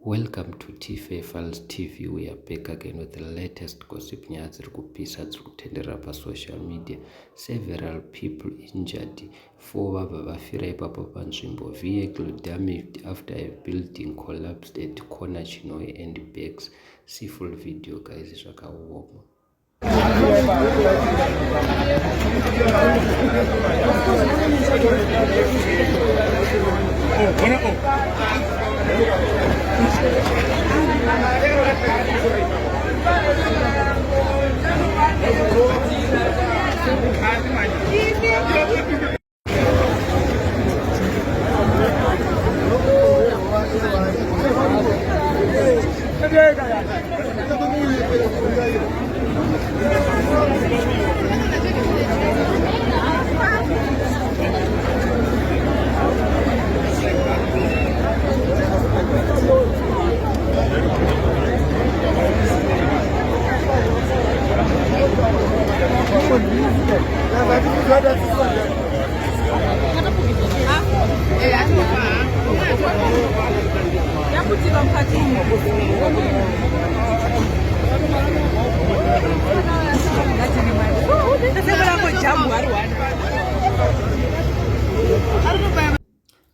Welcome to Tife Files TV. We are back again with the latest gossip nyaya dziri kupisa dziri kutenderera pasocial media. Several people injured. 4 vabva vafira ipapo panzvimbo. Vehicle damaged after a building collapsed at corner Chinhoe and Bex. See full video guys, zvakaoma.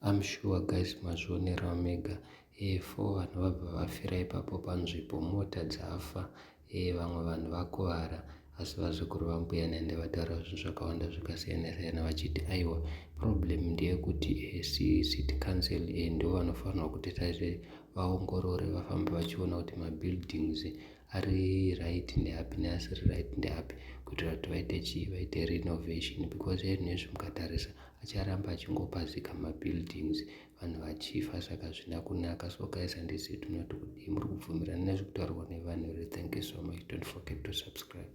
I'm sure guys mazvionera mega. 4 vanhu vabva vafira ipapo panzvimbo, mota dzafa, vamwe vanhu vakuvara, asi vazukuru vambuya nende vataura zvinhu zvakawanda zvakasiyana-siyana vachiti aiwa problem ndeyekuti city council ndo vanofanirwa kuti taite vaongorore, vafambe vachiona kuti mabuildings ari right ndeapi neasiri right ndeapi, kuitira kuti vaite renovation, because nezvi mukatarisa acharamba achingopazika mabuildings, vanhu vachifa, saka zvina kunaka. So guys, handisi tunoti kuti muri kubvumirana nezvikutaurwa nevanhu here. Thank you so much. Don't forget to subscribe.